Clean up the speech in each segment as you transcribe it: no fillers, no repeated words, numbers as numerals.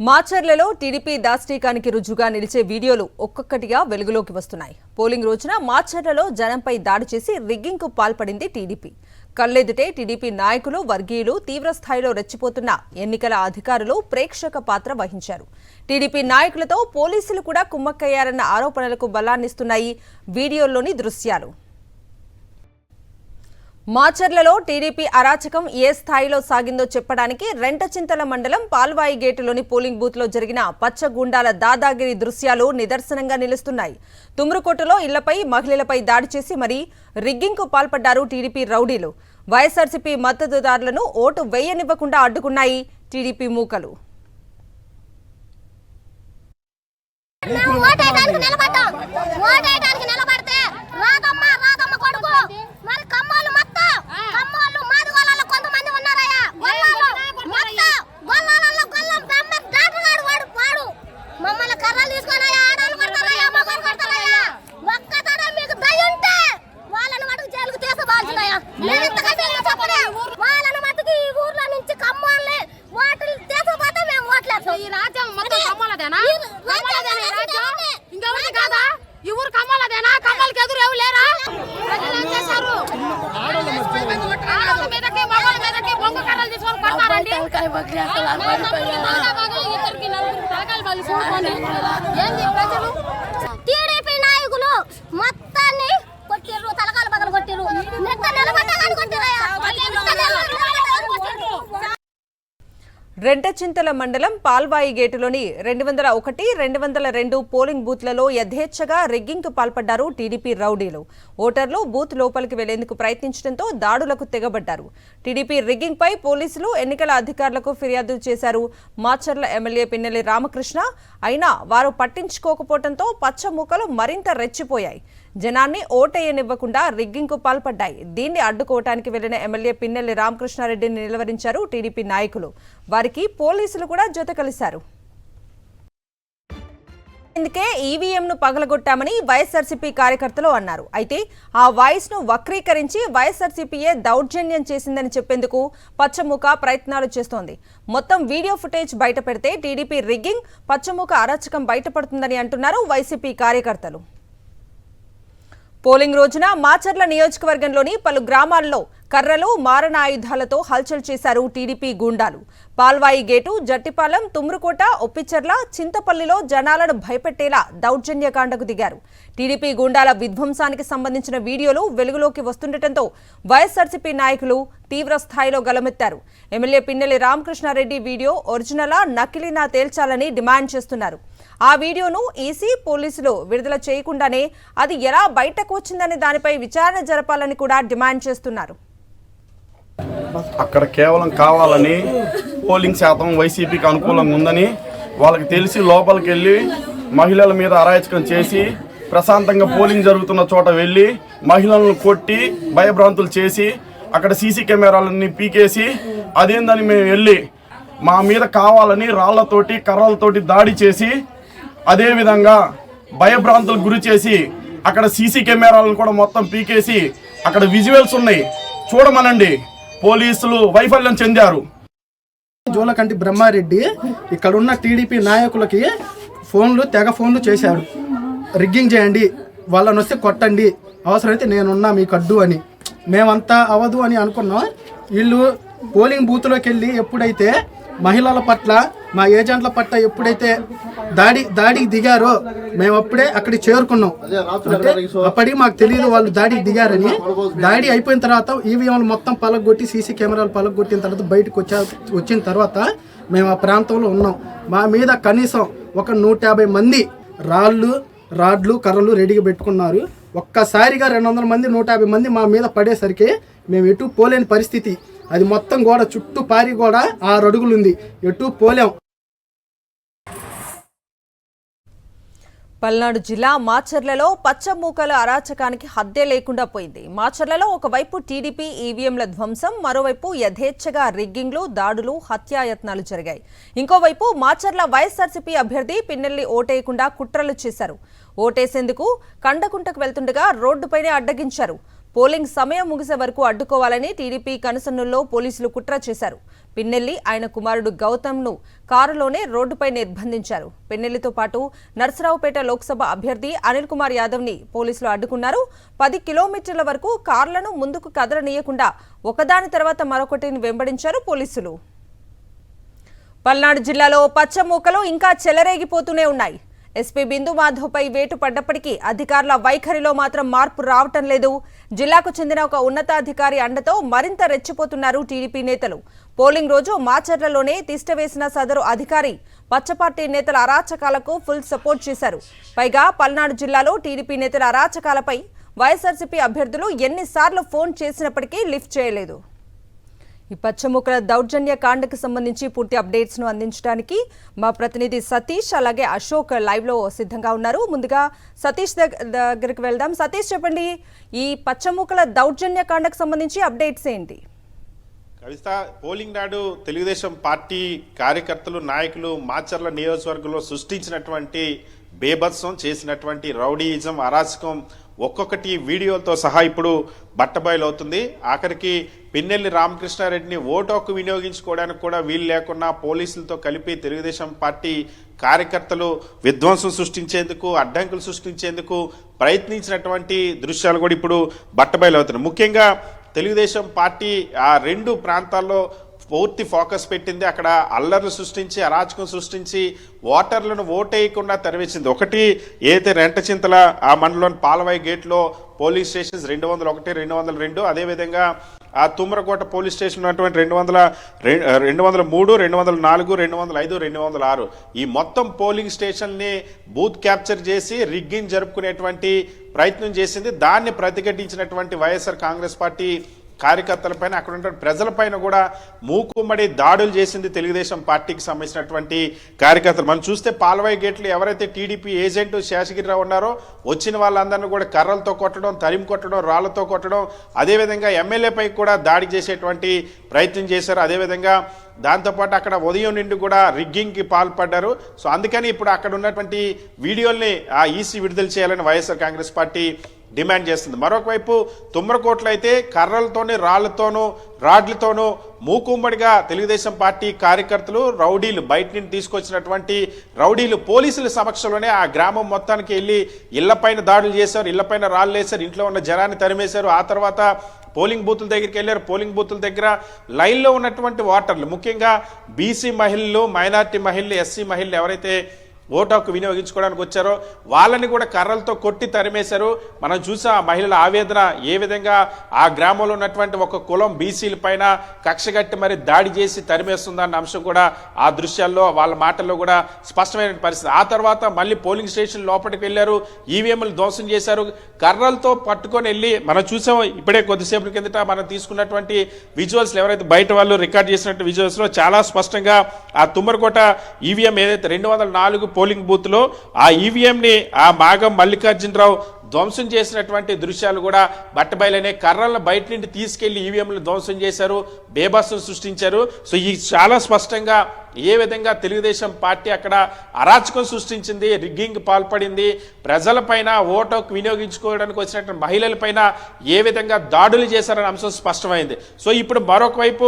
మాచర్లలో TDP దాష్టీకానికి రుజువుగా నిలిచే వీడియోలు ఒక్కొక్కటిగా వెలుగులోకి వస్తున్నాయి. పోలింగ్ రోజున మాచర్లలో జనంపై దాడి చేసి రిగ్గింగ్కు పాల్పడింది టీడీపీ. కళ్లెదుటే టీడీపీ నాయకులు, వర్గీయులు తీవ్రస్థాయిలో రెచ్చిపోతున్న ఎన్నికల అధికారులు ప్రేక్షక పాత్ర వహించారు. టీడీపీ నాయకులతో పోలీసులు కూడా కుమ్మక్కయ్యారన్న ఆరోపణలకు బలాన్నిస్తున్నాయి వీడియోల్లోని దృశ్యాలు. మాచర్లలో టీడీపీ అరాచకం ఏ స్థాయిలో సాగిందో చెప్పడానికి రెంటచింతల మండలం పాల్వాయి గేటులోని పోలింగ్ బూత్లో జరిగిన పచ్చగూండాల దాదాగిరి దృశ్యాలు నిదర్శనంగా నిలుస్తున్నాయి. తుమ్రుకోటలో ఇళ్లపై, మహిళలపై దాడి చేసి మరీ రిగ్గింగ్కు పాల్పడ్డారు టీడీపీ రౌడీలు. వైఎస్ఆర్సీపీ మద్దతుదారులను ఓటు వేయనివ్వకుండా అడ్డుకున్నాయి టీడీపీ మూకలు. టీడీపీ నాయకులు మొత్తాన్ని కొట్టిర్రు, తలకాలు పగలు కొట్టిర్రు. రెంటచింతల మండలం పాల్వాయి గేటులోని 201, 202 పోలింగ్ బూత్లలో యథేచ్ఛగా రిగ్గింగ్కు పాల్పడ్డారు టీడీపీ రౌడీలు. ఓటర్లు బూత్ లోపలికి వెళ్లేందుకు ప్రయత్నించడంతో దాడులకు తెగబడ్డారు. టీడీపీ రిగ్గింగ్పై పోలీసులు, ఎన్నికల అధికారులకు ఫిర్యాదు చేశారు. మాచర్ల ఎమ్మెల్యే పిన్నెల్లి రామకృష్ణ. అయినా వారు పట్టించుకోకపోవడంతో పచ్చమూకలు మరింత రెచ్చిపోయాయి. జనాన్ని ఓటేయనివ్వకుండా రిగ్గింగ్కు పాల్పడ్డాయి. దీన్ని అడ్డుకోవటానికి వెళ్లిన ఎమ్మెల్యే పిన్నెల్లి రామకృష్ణారెడ్డిని నిలువరించారు టీడీపీ నాయకులు. వారికి పోలీసులు కూడా జత కలిశారు. ఇందుకే ఈవీఎంను పగలగొట్టామని వైఎస్ఆర్సీపీ కార్యకర్తలు అన్నారు. అయితే ఆ వాయిస్ను వక్రీకరించి వైఎస్ఆర్సీపీయే దౌర్జన్యం చేసిందని చెప్పేందుకు పచ్చమూక ప్రయత్నాలు చేస్తోంది. మొత్తం వీడియో ఫుటేజ్ బయట పెడితే టీడీపీ రిగ్గింగ్, పచ్చమూక అరాచకం బయటపడుతుందని అంటున్నారు వైసీపీ కార్యకర్తలు. పోలింగ్ రోజున మాచర్ల నియోజకవర్గంలోని పలు గ్రామాల్లో కర్రలు, మారణాయుధాలతో హల్చల్ చేశారు టీడీపీ గూండాలు. పాల్వాయి గేటు, జట్టిపాలెం, తుమ్రుకోట, ఒప్పిచెర్ల, చింతపల్లిలో జనాలను భయపెట్టేలా దౌర్జన్యకాండకు దిగారు. టీడీపీ గూండాల విధ్వంసానికి సంబంధించిన వీడియోలు వెలుగులోకి వస్తుండటంతో వైఎస్ఆర్సీపీ నాయకులు తీవ్ర స్థాయిలో గలమెత్తారు. ఎమ్మెల్యే పిన్నెల్లి రామకృష్ణారెడ్డి వీడియో ఒరిజినలా, నకిలీనా తేల్చాలని డిమాండ్ చేస్తున్నారు. ఆ వీడియోను ఈసీ, పోలీసులు విడుదల చేయకుండానే అది ఎలా బయటకు వచ్చిందనే దానిపై విచారణ జరపాలని కూడా డిమాండ్ చేస్తున్నారు. అక్కడ కేవలం కావాలని పోలింగ్ శాతం వైసీపీకి అనుకూలంగా ఉందని వాళ్ళకి తెలిసి లోపలికి వెళ్ళి మహిళల మీద అరాచకం చేసి ప్రశాంతంగా పోలింగ్ జరుగుతున్న చోట వెళ్ళి మహిళలను కొట్టి భయభ్రాంతులు చేసి అక్కడ సీసీ కెమెరాలన్నీ పీకేసి అదేందని మేము వెళ్ళి మా మీద కావాలని రాళ్లతోటి, కర్రలతోటి దాడి చేసి అదేవిధంగా భయభ్రాంతులకు గురి చేసి అక్కడ సీసీ కెమెరాలను కూడా మొత్తం పీకేసి అక్కడ విజువల్స్ ఉన్నాయి, చూడమనండి. పోలీసులు వైఫల్యం చెందారు. జోలకంటి బ్రహ్మారెడ్డి ఇక్కడున్న టీడీపీ నాయకులకి తెగ ఫోన్లు చేశాడు. రిగ్గింగ్ చేయండి, వాళ్ళని వస్తే కొట్టండి, అవసరమైతే నేనున్నా మీకు అడ్డు అని. మేమంతా అవదు అని అనుకున్నాం. వీళ్ళు పోలింగ్ బూత్లోకి వెళ్ళి ఎప్పుడైతే మహిళల పట్ల, మా ఏజెంట్ల పట్ల ఎప్పుడైతే దాడికి దిగారో మేము అప్పుడే అక్కడికి చేరుకున్నాం. అంటే అప్పటికి మాకు తెలియదు వాళ్ళు దాడికి దిగారని. దాడి అయిపోయిన తర్వాత ఈవీఎంలు మొత్తం పలగొట్టి, సీసీ కెమెరాలు పలగొట్టిన తర్వాత బయటకు వచ్చిన తర్వాత మేము ఆ ప్రాంతంలో ఉన్నాం. మా మీద కనీసం ఒక 150 మంది రాడ్లు, కర్రలు రెడీగా పెట్టుకున్నారు. ఒక్కసారిగా 200 మంది, 150 మంది మా మీద పడేసరికి మేము ఎటు పోలేని పరిస్థితి. అది మొత్తం గోడ చుట్టూ పారి గోడ 6 అడుగులు ఉంది, ఎటు పోలేం. పల్నాడు జిల్లా మాచర్లలో పచ్చమూకల అరాచకానికి హద్దే లేకుండా పోయింది. మాచర్లలో ఒకవైపు టీడీపీ ఈవీఎంల ధ్వంసం, మరోవైపు యథేచ్ఛగా రిగ్గింగ్లు, దాడులు, హత్యాయత్నాలు జరిగాయి. ఇంకోవైపు మాచర్ల వైఎస్ఆర్సీపీ అభ్యర్థి పిన్నెల్లి ఓటేయకుండా కుట్రలు చేశారు. ఓటేసేందుకు కండకుంటకు వెళ్తుండగా రోడ్డుపైనే అడ్డగించారు. పోలింగ్ సమయం ముగిసే వరకు అడ్డుకోవాలని టీడీపీ కనుసన్నుల్లో పోలీసులు కుట్ర చేశారు. పిన్నెల్లి ఆయన కుమారుడు గౌతమ్ను కారులోనే రోడ్డుపై నిర్బంధించారు. పిన్నెల్లితో పాటు నర్సరావుపేట లోక్సభ అభ్యర్థి అనిల్ కుమార్ యాదవ్ని పోలీసులు అడ్డుకున్నారు. 10 కిలోమీటర్ల వరకు కార్లను ముందుకు కదలనీయకుండా ఒకదాని తర్వాత మరొకటిని వెంబడించారు పోలీసులు. పల్నాడు జిల్లాలో పచ్చ మూకలు ఇంకా చెలరేగిపోతూనే ఉన్నాయి. ఎస్పీ బిందు మాధవ్పై వేటు పడ్డప్పటికీ అధికారుల వైఖరిలో మాత్రం మార్పు రావటం లేదు. జిల్లాకు చెందిన ఒక ఉన్నతాధికారి అండతో మరింత రెచ్చిపోతున్నారు టీడీపీ నేతలు. పోలింగ్ రోజు మాచర్లలోనే తిష్టవేసిన సదరు అధికారి పచ్చపార్టీ నేతల అరాచకాలకు ఫుల్ సపోర్ట్ చేశారు. పైగా పల్నాడు జిల్లాలో టీడీపీ నేతల అరాచకాలపై వైఎస్ఆర్సీపీ అభ్యర్థులు ఎన్నిసార్లు ఫోన్ చేసినప్పటికీ లిఫ్ట్ చేయలేదు. ఈ పచ్చముక్కల దౌర్జన్య కాండకు సంబంధించి పూర్తి అప్డేట్స్ ను అందించడానికి మా ప్రతినిధి సతీష్ అలాగే అశోక్ లైవ్ లో సిద్ధంగా ఉన్నారు. ముందుగా సతీష్ దగ్గరికి వెళ్దాం. సతీష్ చెప్పండి, ఈ పచ్చముక్కల దౌర్జన్య కాండకు సంబంధించి అప్డేట్స్ ఏంటి? కవిత, పోలింగ్ నాడు తెలుగుదేశం పార్టీ కార్యకర్తలు నాయకులు మాచర్ల నియోజకవర్గంలో సృష్టించినటువంటి బేభత్సం, చేసినటువంటి రౌడీయిజం, అరాచకం ఒక్కొక్కటి వీడియోలతో సహా ఇప్పుడు బట్టబయలవుతుంది. ఆఖరికి పిన్నెల్లి రామకృష్ణారెడ్డిని ఓటు హక్కు వినియోగించుకోవడానికి కూడా వీలు లేకుండా పోలీసులతో కలిపి తెలుగుదేశం పార్టీ కార్యకర్తలు విధ్వంసం సృష్టించేందుకు, అడ్డంకులు సృష్టించేందుకు ప్రయత్నించినటువంటి దృశ్యాలు కూడా ఇప్పుడు బట్టబయలవుతున్నాయి. ముఖ్యంగా తెలుగుదేశం పార్టీ ఆ 2 ప్రాంతాల్లో పూర్తి ఫోకస్ పెట్టింది. అక్కడ అల్లర్లు సృష్టించి, అరాచకం సృష్టించి ఓటర్లను ఓటేయకుండా తరివేసింది. ఒకటి ఏదైతే రెంటచింతల ఆ మండలం పాలవాయి గేట్లో పోలీస్ స్టేషన్స్ 201, 202, అదేవిధంగా ఆ తుమ్మరకోట పోలీస్ స్టేషన్ ఉన్నటువంటి 203, 204, 205, 206 ఈ మొత్తం పోలింగ్ స్టేషన్ని బూత్ క్యాప్చర్ చేసి రిగ్గింగ్ జరుపుకునేటువంటి ప్రయత్నం చేసింది. దాన్ని ప్రతిఘటించినటువంటి వైఎస్ఆర్ కాంగ్రెస్ పార్టీ కార్యకర్తలపైన, అక్కడ ఉన్న ప్రజలపైన కూడా మూకుమ్మడి దాడులు చేసింది తెలుగుదేశం పార్టీకి సంబంధించినటువంటి కార్యకర్తలు. మనం చూస్తే పాలవాయి గేట్లు ఎవరైతే టీడీపీ ఏజెంట్ శేషగిరిరావు ఉన్నారో వచ్చిన వాళ్ళందరినీ కూడా కర్రలతో కొట్టడం, తరిమి కొట్టడం, రాళ్లతో కొట్టడం, అదేవిధంగా ఎమ్మెల్యేపై కూడా దాడి చేసేటువంటి ప్రయత్నం చేశారు. అదేవిధంగా దాంతోపాటు అక్కడ ఉదయం నుండి కూడా రిగ్గింగ్కి పాల్పడ్డారు. సో అందుకని ఇప్పుడు అక్కడ ఉన్నటువంటి వీడియోల్ని ఆ ఈసీ విడుదల చేయాలని వైఎస్ఆర్ కాంగ్రెస్ పార్టీ డిమాండ్ చేస్తుంది. మరొకవైపు తుమ్మరకోట్లో అయితే కర్రలతోనూ, రాళ్లతోనూ, రాడ్లతోనూ మూకుమ్మడిగా తెలుగుదేశం పార్టీ కార్యకర్తలు, రౌడీలు, బయట నుండి తీసుకొచ్చినటువంటి రౌడీలు పోలీసుల సమక్షంలోనే ఆ గ్రామం మొత్తానికి వెళ్ళి ఇళ్లపైన దాడులు చేశారు, ఇళ్లపైన రాళ్ళు వేశారు, ఇంట్లో ఉన్న జనాన్ని తరిమేశారు. ఆ తర్వాత పోలింగ్ బూతుల దగ్గరికి వెళ్ళారు. పోలింగ్ బూతుల దగ్గర లైన్లో ఉన్నటువంటి ఓటర్లు, ముఖ్యంగా బీసీ మహిళలు, మైనార్టీ మహిళలు, ఎస్సీ మహిళలు ఎవరైతే ఓటు హక్కు వినియోగించుకోవడానికి వచ్చారో వాళ్ళని కూడా కర్రలతో కొట్టి తరిమేశారు. మనం చూసాం ఆ మహిళల ఆవేదన ఏ విధంగా ఆ గ్రామంలో ఉన్నటువంటి ఒక కులం బీసీల పైన కక్షగట్టి మరి దాడి చేసి తరిమేస్తుందన్న అంశం కూడా ఆ దృశ్యాల్లో వాళ్ళ మాటల్లో కూడా స్పష్టమైన పరిస్థితి. ఆ తర్వాత మళ్ళీ పోలింగ్ స్టేషన్ లోపలికి వెళ్ళారు, ఈవీఎంలు ధ్వంసం చేశారు, కర్రలతో పట్టుకొని వెళ్ళి మనం చూసాం. ఇప్పుడే కొద్దిసేపటి కిందట మనం తీసుకున్నటువంటి విజువల్స్ ఎవరైతే బయట వాళ్ళు రికార్డ్ చేసినట్టు విజువల్స్లో చాలా స్పష్టంగా ఆ తుమ్మరకోట ఈవీఎం ఏదైతే 204 పోలింగ్ బూత్ లో ఆ ఈవీఎంని ఆ మాగం మల్లికార్జునరావు ధ్వంసం చేసినటువంటి దృశ్యాలు కూడా బట్టబయలనే. కర్రలను బయట నుండి తీసుకెళ్లి ఈవీఎంలు ధ్వంసం చేశారు, బేభత్సం సృష్టించారు. సో ఈ చాలా స్పష్టంగా ఏ విధంగా తెలుగుదేశం పార్టీ అక్కడ అరాచకం సృష్టించింది, రిగ్గింగ్ పాల్పడింది, ప్రజలపైన ఓటు హక్కు వినియోగించుకోవడానికి వచ్చినటువంటి మహిళలపైన ఏ విధంగా దాడులు చేశారనే అంశం స్పష్టమైంది. సో ఇప్పుడు మరొక వైపు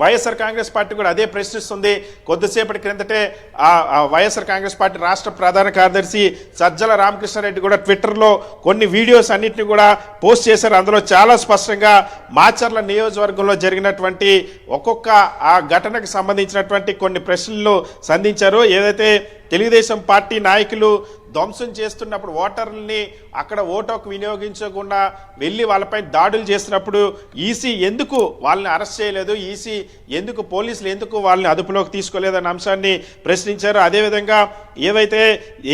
వైఎస్ఆర్ కాంగ్రెస్ పార్టీ కూడా అదే ప్రశ్నిస్తుంది. కొద్దిసేపటి క్రిందటే ఆ వైఎస్ఆర్ కాంగ్రెస్ పార్టీ రాష్ట్ర ప్రధాన కార్యదర్శి సజ్జల రామకృష్ణారెడ్డి కూడా ట్విట్టర్లో కొన్ని వీడియోస్ అన్నింటినీ కూడా పోస్ట్ చేశారు. అందులో చాలా స్పష్టంగా మాచర్ల నియోజకవర్గంలో జరిగినటువంటి ఒక్కొక్క ఆ ఘటనకు సంబంధించినటువంటి కొన్ని ప్రశ్నలు సంధించారు. ఏదైతే తెలుగుదేశం పార్టీ నాయకులు ధ్వంసం చేస్తున్నప్పుడు ఓటర్లని అక్కడ ఓటు హక్కు వినియోగించకుండా వెళ్ళి వాళ్ళపై దాడులు చేస్తున్నప్పుడు ఈసీ ఎందుకు వాళ్ళని అరెస్ట్ చేయలేదు, ఈసీ ఎందుకు, పోలీసులు ఎందుకు వాళ్ళని అదుపులోకి తీసుకోలేదన్న అంశాన్ని ప్రశ్నించారు. అదేవిధంగా ఏవైతే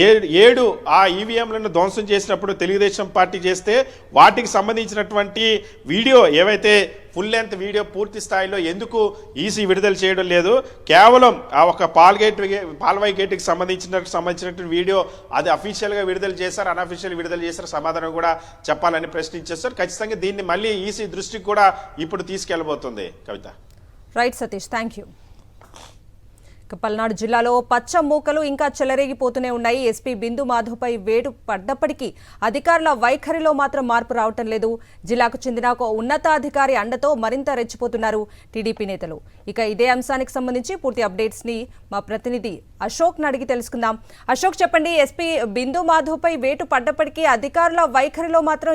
7 ఆ ఈవీఎంలను ధ్వంసం చేసినప్పుడు తెలుగుదేశం పార్టీ చేస్తే వాటికి సంబంధించినటువంటి వీడియో ఏవైతే ఫుల్ లెంత్ వీడియో పూర్తి స్థాయిలో ఎందుకు ఈసీ విడుదల చేయడం లేదు, కేవలం ఆ ఒక పాల్వాయి గేట్కి సంబంధించినటువంటి వీడియో అది అఫీషియల్గా విడుదల చేశారు, అన్అఫీషియల్ విడుదల చేశారు, సమాధానం కూడా చెప్పాలని ప్రశ్నించేస్తారు. ఖచ్చితంగా దీన్ని మళ్ళీ ఈసీ దృష్టికి కూడా ఇప్పుడు తీసుకెళ్లబోతుంది. Kavitha. Right Satish, thank you. ఇక పల్నాడు జిల్లాలో పచ్చ మూకలు ఇంకా చెలరేగిపోతూనే ఉన్నాయి. ఎస్పీ బిందు మాధవ్పై వేటు పడ్డప్పటికీ అధికారుల వైఖరిలో మాత్రం మార్పు రావటం లేదు. జిల్లాకు చెందిన ఒక ఉన్నతాధికారి అండతో మరింత రెచ్చిపోతున్నారు టీడీపీ నేతలు. ఇక ఇదే అంశానికి సంబంధించి పూర్తి అప్డేట్స్ ని మా ప్రతినిధి అశోక్ అడిగి తెలుసుకుందాం. అశోక్, చెప్పండి, ఎస్పీ బిందు మాధవ్పై వేటు పడ్డప్పటికీ అధికారుల వైఖరిలో మాత్రం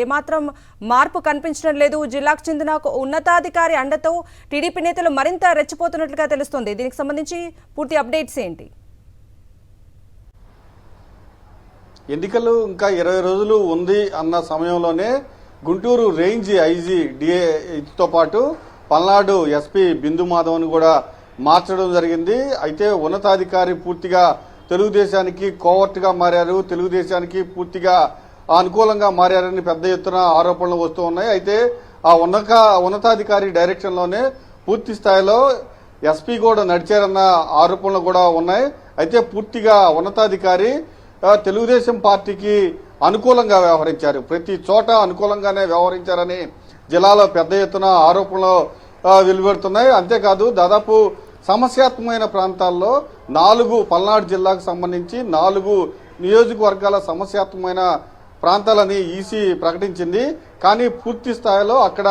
ఏమాత్రం మార్పు కనిపించడం లేదు. జిల్లాకు చెందిన ఒక ఉన్నతాధికారి అండతో టీడీపీ నేతలు మరింత రెచ్చిపోతున్నట్లుగా తెలుస్తోంది. దీనికి సంబంధించి పూర్తి అప్డేట్స్ ఏంటి? ఎన్నికలు ఇంకా 20 రోజులు ఉంది అన్న సమయంలోనే గుంటూరు రేంజ్ ఐజీ డిఏతో పాటు పల్నాడు ఎస్పీ బిందు మాధవ్ను కూడా మార్చడం జరిగింది. అయితే ఉన్నతాధికారి పూర్తిగా తెలుగుదేశానికి కోవర్ట్గా మారారు, తెలుగుదేశానికి పూర్తిగా అనుకూలంగా మారారని పెద్ద ఎత్తున ఆరోపణలు వస్తూ ఉన్నాయి. అయితే ఆ ఉన్నతాధికారి డైరెక్షన్లోనే పూర్తి స్థాయిలో ఎస్పీ కూడా నడిచారన్న ఆరోపణలు కూడా ఉన్నాయి. అయితే పూర్తిగా ఉన్నతాధికారి తెలుగుదేశం పార్టీకి అనుకూలంగా వ్యవహరించారు, ప్రతి చోట అనుకూలంగానే వ్యవహరించారని జిల్లాలో పెద్ద ఎత్తున ఆరోపణలు వెలువడుతున్నాయి. అంతేకాదు దాదాపు సమస్యాత్మకమైన ప్రాంతాల్లో 4 పల్నాడు జిల్లాకు సంబంధించి 4 నియోజకవర్గాల సమస్యాత్మకమైన ప్రాంతాలని ఈసీ ప్రకటించింది. కానీ పూర్తి స్థాయిలో అక్కడ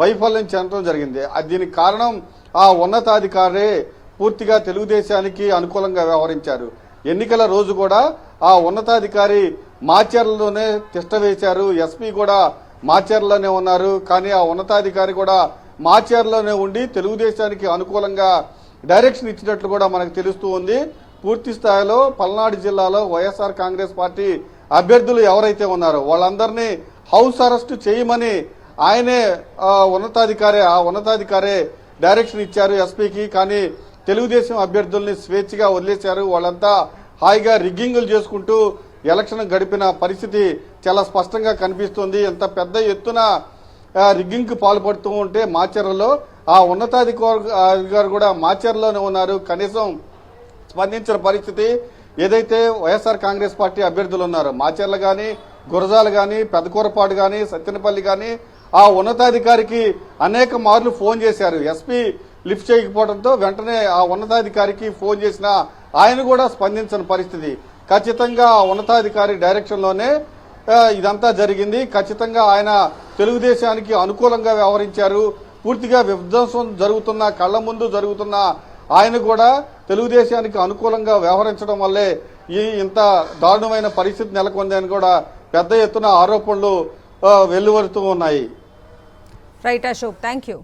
వైఫల్యం చెందడం జరిగింది. దీనికి కారణం ఆ ఉన్నతాధికారే పూర్తిగా తెలుగుదేశానికి అనుకూలంగా వ్యవహరించారు. ఎన్నికల రోజు కూడా ఆ ఉన్నతాధికారి మాచర్లలోనే తిష్ట వేశారు. ఎస్పీ కూడా మాచర్లలోనే ఉన్నారు. కానీ ఆ ఉన్నతాధికారి కూడా మాచర్లలోనే ఉండి తెలుగుదేశానికి అనుకూలంగా డైరెక్షన్ ఇచ్చినట్లు కూడా మనకు తెలుస్తూ ఉంది. పూర్తి స్థాయిలో పల్నాడు జిల్లాలో వైఎస్ఆర్ కాంగ్రెస్ పార్టీ అభ్యర్థులు ఎవరైతే ఉన్నారో వాళ్ళందరినీ హౌస్ అరెస్ట్ చేయమని ఆయనే ఉన్నతాధికారే డైరెక్షన్ ఇచ్చారు ఎస్పీకి. కానీ తెలుగుదేశం అభ్యర్థుల్ని స్వేచ్ఛగా వదిలేశారు. వాళ్ళంతా హాయిగా రిగ్గింగులు చేసుకుంటూ ఎలక్షన్ గడిపిన పరిస్థితి చాలా స్పష్టంగా కనిపిస్తుంది. ఎంత పెద్ద ఎత్తున రిగ్గింగ్కి పాల్పడుతూ ఉంటే మాచర్లలో ఆ ఉన్నతాధికారి కూడా మాచర్లోనే ఉన్నారు. కనీసం స్పందించిన పరిస్థితి. ఏదైతే వైఎస్ఆర్ కాంగ్రెస్ పార్టీ అభ్యర్థులు ఉన్నారో మాచర్ల కానీ, గురజాలు కానీ, పెదకూరపాడు కానీ, సత్తెనపల్లి కానీ ఆ ఉన్నతాధికారికి అనేక మార్లు ఫోన్ చేశారు. ఎస్పీ లిఫ్ట్ చేయకపోవడంతో వెంటనే ఆ ఉన్నతాధికారికి ఫోన్ చేసిన ఆయన కూడా స్పందించని పరిస్థితి. ఖచ్చితంగా ఆ ఉన్నతాధికారి డైరెక్షన్లోనే ఇదంతా జరిగింది. ఖచ్చితంగా ఆయన తెలుగుదేశానికి అనుకూలంగా వ్యవహరించారు. పూర్తిగా విధ్వంసం జరుగుతున్న కళ్ల ముందు జరుగుతున్న ఆయన కూడా తెలుగుదేశానికి అనుకూలంగా వ్యవహరించడం వల్లే ఇంత దారుణమైన పరిస్థితి నెలకొందని కూడా పెద్ద ఎత్తున ఆరోపణలు వెల్లువడుతూ ఉన్నాయి. Right Ashok, thank you.